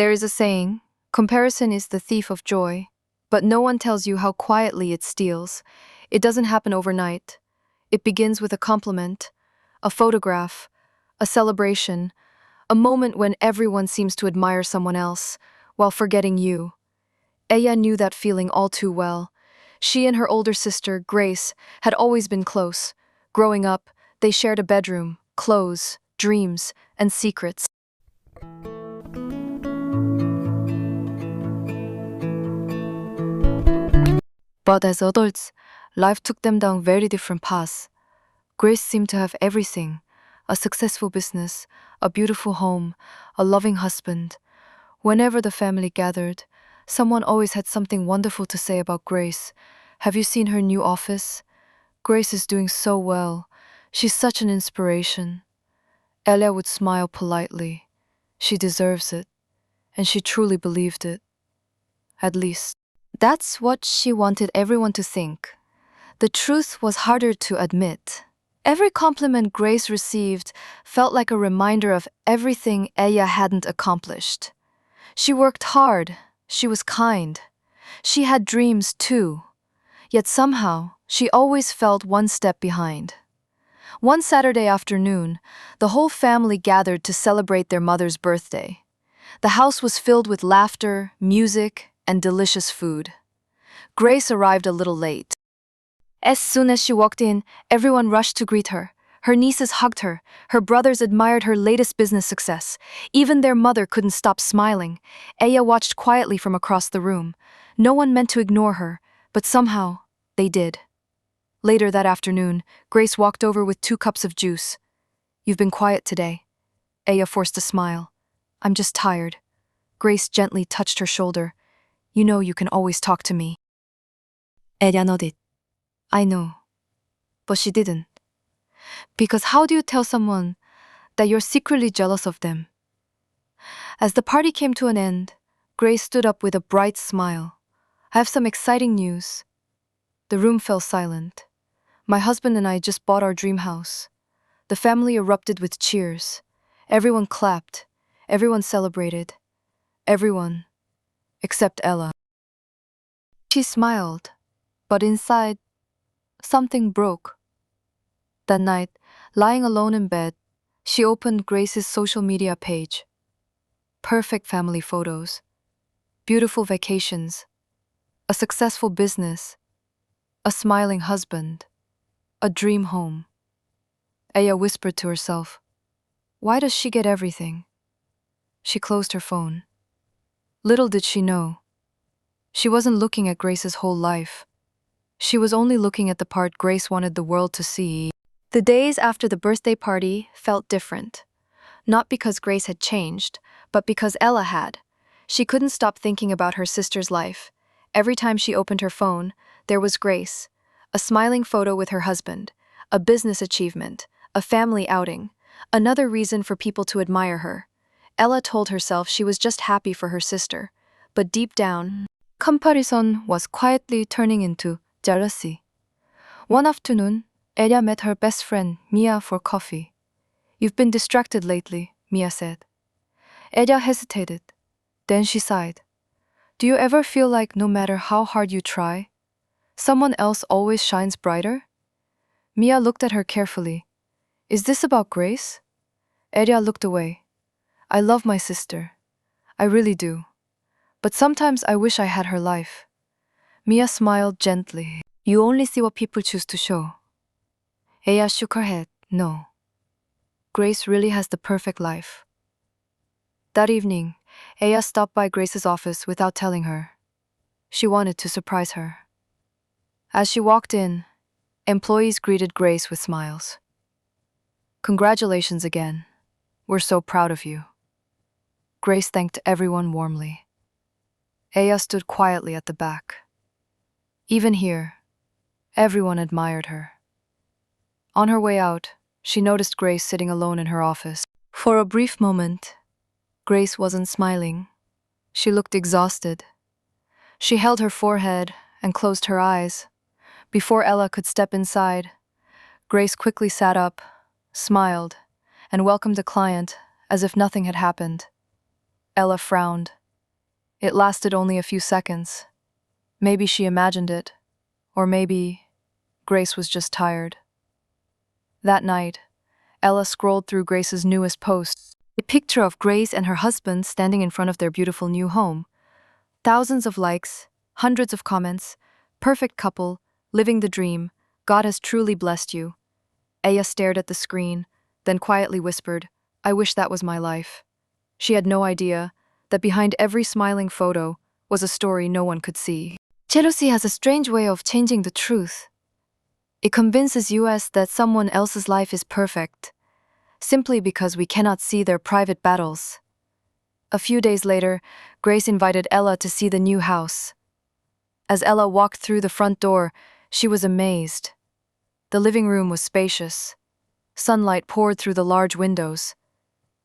There is a saying, comparison is the thief of joy, but no one tells you how quietly it steals. It doesn't happen overnight. It begins with a compliment, a photograph, a celebration, a moment when everyone seems to admire someone else, while forgetting you. Ella knew that feeling all too well. She and her older sister, Grace, had always been close. Growing up, they shared a bedroom, clothes, dreams, and secrets. But as adults, life took them down very different paths. Grace seemed to have everything: a successful business, a beautiful home, a loving husband. Whenever the family gathered, someone always had something wonderful to say about Grace. Have you seen her new office? Grace is doing so well. She's such an inspiration. Elia would smile politely. She deserves it. And she truly believed it. At least, that's what she wanted everyone to think. The truth was harder to admit. Every compliment Grace received felt like a reminder of everything Elia hadn't accomplished. She worked hard. She was kind. She had dreams too. Yet somehow, she always felt one step behind. One Saturday afternoon, the whole family gathered to celebrate their mother's birthday. The house was filled with laughter, music, and delicious food. Grace arrived a little late. As soon as she walked in, everyone rushed to greet her. Her nieces hugged her. Her brothers admired her latest business success. Even their mother couldn't stop smiling. Aya watched quietly from across the room. No one meant to ignore her, but somehow, they did. Later that afternoon, Grace walked over with 2 cups of juice. "You've been quiet today." Aya forced a smile. "I'm just tired." Grace gently touched her shoulder. "You know you can always talk to me." Aya nodded. "I know." But she didn't. Because how do you tell someone that you're secretly jealous of them? As the party came to an end, Grace stood up with a bright smile. "I have some exciting news." The room fell silent. "My husband and I just bought our dream house." The family erupted with cheers. Everyone clapped. Everyone celebrated. Everyone, except Ella. She smiled, but inside, something broke. That night, lying alone in bed, she opened Grace's social media page. Perfect family photos, beautiful vacations, a successful business, a smiling husband, a dream home. Aya whispered to herself, "Why does she get everything?" She closed her phone. Little did she know, she wasn't looking at Grace's whole life. She was only looking at the part Grace wanted the world to see. The days after the birthday party felt different. Not because Grace had changed, but because Ella had. She couldn't stop thinking about her sister's life. Every time she opened her phone, there was Grace. A smiling photo with her husband, a business achievement, a family outing, another reason for people to admire her. Ella told herself she was just happy for her sister, but deep down, comparison was quietly turning into jealousy. One afternoon, Ella met her best friend, Mia, for coffee. "You've been distracted lately," Mia said. Ella hesitated. Then she sighed. "Do you ever feel like no matter how hard you try, someone else always shines brighter?" Mia looked at her carefully. "Is this about Grace?" Ella looked away. "I love my sister. I really do. But sometimes I wish I had her life." Mia smiled gently. "You only see what people choose to show." Ella shook her head. "No. Grace really has the perfect life." That evening, Aya stopped by Grace's office without telling her. She wanted to surprise her. As she walked in, employees greeted Grace with smiles. "Congratulations again. We're so proud of you." Grace thanked everyone warmly. Aya stood quietly at the back. Even here, everyone admired her. On her way out, she noticed Grace sitting alone in her office. For a brief moment, Grace wasn't smiling. She looked exhausted. She held her forehead and closed her eyes. Before Ella could step inside, Grace quickly sat up, smiled, and welcomed a client as if nothing had happened. Ella frowned. It lasted only a few seconds. Maybe she imagined it, or maybe Grace was just tired. That night, Ella scrolled through Grace's newest post, a picture of Grace and her husband standing in front of their beautiful new home. Thousands of likes, hundreds of comments, perfect couple, living the dream, God has truly blessed you. Ella stared at the screen, then quietly whispered, I wish that was my life. She had no idea that behind every smiling photo was a story no one could see. Jealousy has a strange way of changing the truth. It convinces us that someone else's life is perfect, simply because we cannot see their private battles. A few days later, Grace invited Ella to see the new house. As Ella walked through the front door, she was amazed. The living room was spacious. Sunlight poured through the large windows.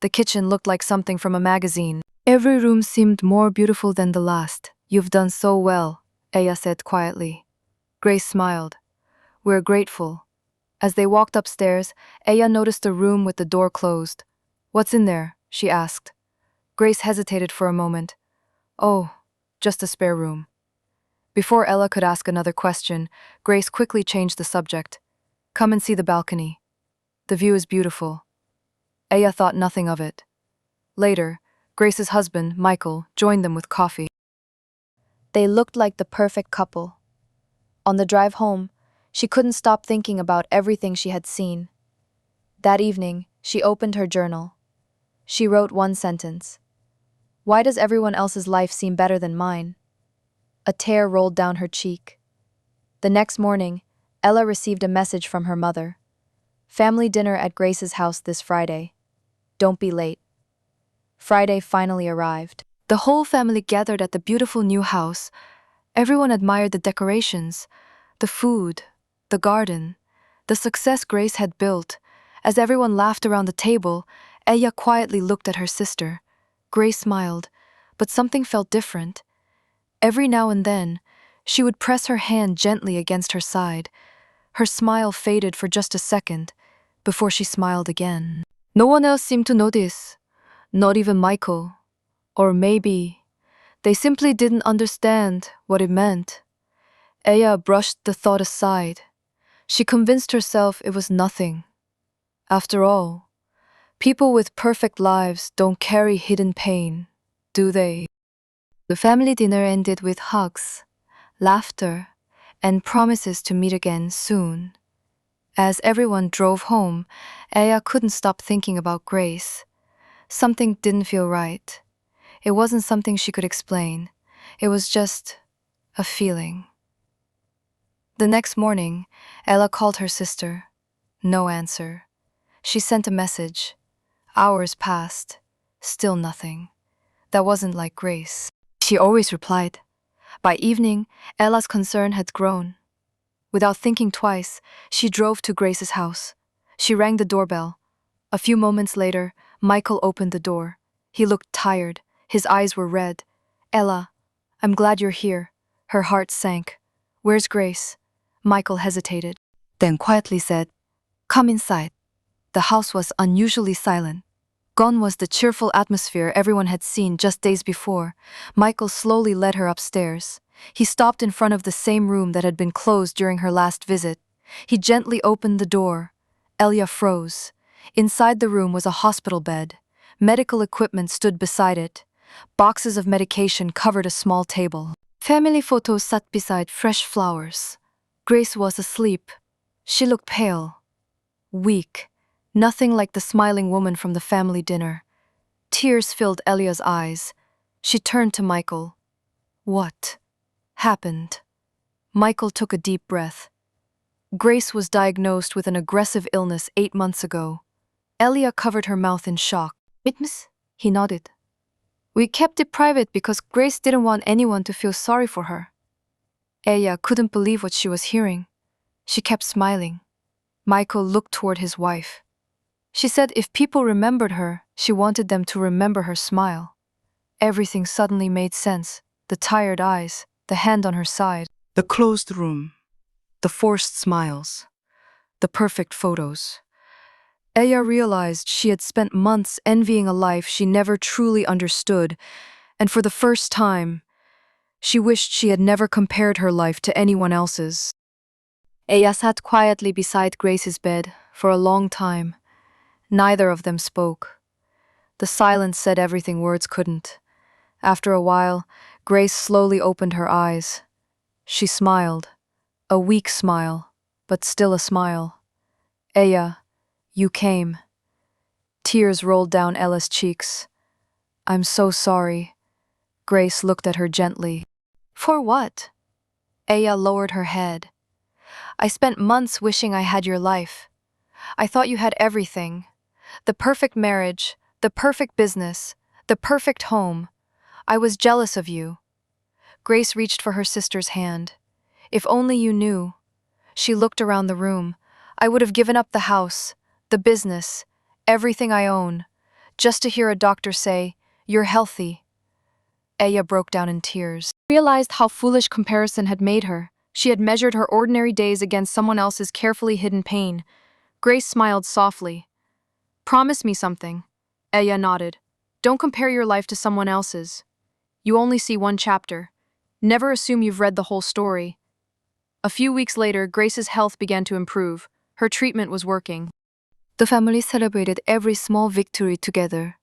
The kitchen looked like something from a magazine. Every room seemed more beautiful than the last. You've done so well, Ella said quietly. Grace smiled. We're grateful. As they walked upstairs, Ella noticed a room with the door closed. What's in there? She asked. Grace hesitated for a moment. Oh, just a spare room. Before Ella could ask another question, Grace quickly changed the subject. Come and see the balcony. The view is beautiful. Ella thought nothing of it. Later, Grace's husband, Michael, joined them with coffee. They looked like the perfect couple. On the drive home, she couldn't stop thinking about everything she had seen. That evening, she opened her journal. She wrote one sentence. Why does everyone else's life seem better than mine? A tear rolled down her cheek. The next morning, Ella received a message from her mother. Family dinner at Grace's house this Friday. Don't be late. Friday finally arrived. The whole family gathered at the beautiful new house. Everyone admired the decorations, the food, the garden, the success Grace had built. As everyone laughed around the table, Ella quietly looked at her sister. Grace smiled, but something felt different. Every now and then, she would press her hand gently against her side. Her smile faded for just a second, before she smiled again. No one else seemed to notice, not even Michael. Or maybe they simply didn't understand what it meant. Ella brushed the thought aside. She convinced herself it was nothing. After all, people with perfect lives don't carry hidden pain, do they? The family dinner ended with hugs, laughter, and promises to meet again soon. As everyone drove home, Ella couldn't stop thinking about Grace. Something didn't feel right. It wasn't something she could explain. It was just a feeling. The next morning, Ella called her sister. No answer. She sent a message. Hours passed. Still nothing. That wasn't like Grace. She always replied. By evening, Ella's concern had grown. Without thinking twice, she drove to Grace's house. She rang the doorbell. A few moments later, Michael opened the door. He looked tired. His eyes were red. Ella, I'm glad you're here. Her heart sank. Where's Grace? Michael hesitated, then quietly said, Come inside. The house was unusually silent. Gone was the cheerful atmosphere everyone had seen just days before. Michael slowly led her upstairs. He stopped in front of the same room that had been closed during her last visit. He gently opened the door. Ella froze. Inside the room was a hospital bed. Medical equipment stood beside it. Boxes of medication covered a small table. Family photos sat beside fresh flowers. Grace was asleep. She looked pale, weak, nothing like the smiling woman from the family dinner. Tears filled Elia's eyes. She turned to Michael. What happened? Michael took a deep breath. Grace was diagnosed with an aggressive illness 8 months ago. Elia covered her mouth in shock. Witness? He nodded. We kept it private because Grace didn't want anyone to feel sorry for her. Ella couldn't believe what she was hearing. She kept smiling. Michael looked toward his wife. She said if people remembered her, she wanted them to remember her smile. Everything suddenly made sense. The tired eyes, the hand on her side, The closed room. the forced smiles, the perfect photos. Aya realized she had spent months envying a life she never truly understood, and for the first time, she wished she had never compared her life to anyone else's. Aya sat quietly beside Grace's bed for a long time. Neither of them spoke. The silence said everything words couldn't. After a while, Grace slowly opened her eyes. She smiled, a weak smile, but still a smile. Aya, you came. Tears rolled down Ella's cheeks. I'm so sorry. Grace looked at her gently. For what? Aya lowered her head. I spent months wishing I had your life. I thought you had everything. The perfect marriage, the perfect business, the perfect home. I was jealous of you. Grace reached for her sister's hand. If only you knew. She looked around the room. I would have given up the house, the business, everything I own, just to hear a doctor say, "You're healthy." Aya broke down in tears. She realized how foolish comparison had made her. She had measured her ordinary days against someone else's carefully hidden pain. Grace smiled softly. Promise me something. Aya nodded. Don't compare your life to someone else's. You only see one chapter. Never assume you've read the whole story. A few weeks later, Grace's health began to improve. Her treatment was working. The family celebrated every small victory together.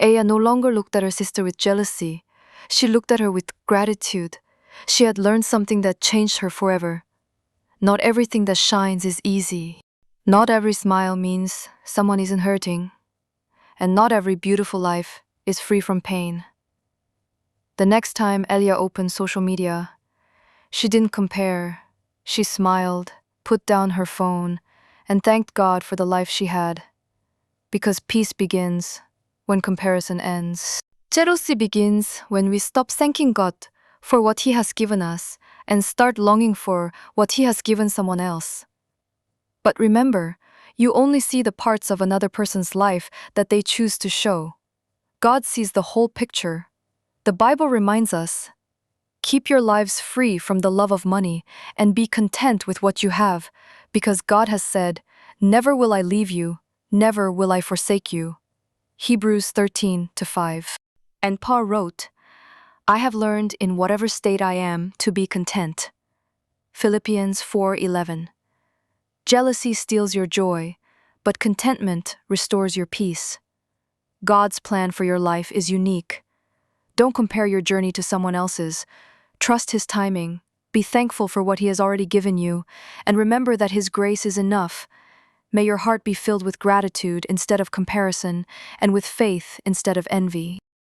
Aya no longer looked at her sister with jealousy. She looked at her with gratitude. She had learned something that changed her forever. Not everything that shines is easy. Not every smile means someone isn't hurting. And not every beautiful life is free from pain. The next time Elia opened social media, she didn't compare. She smiled, put down her phone, and thanked God for the life she had. Because peace begins when comparison ends. Jealousy begins when we stop thanking God for what He has given us and start longing for what He has given someone else. But remember, you only see the parts of another person's life that they choose to show. God sees the whole picture. The Bible reminds us, keep your lives free from the love of money and be content with what you have, because God has said, never will I leave you, never will I forsake you. Hebrews 13:5. And Paul wrote, I have learned in whatever state I am to be content. Philippians 4:11. Jealousy steals your joy, but contentment restores your peace. God's plan for your life is unique. Don't compare your journey to someone else's. Trust His timing. Be thankful for what He has already given you, and remember that His grace is enough. May your heart be filled with gratitude instead of comparison, and with faith instead of envy.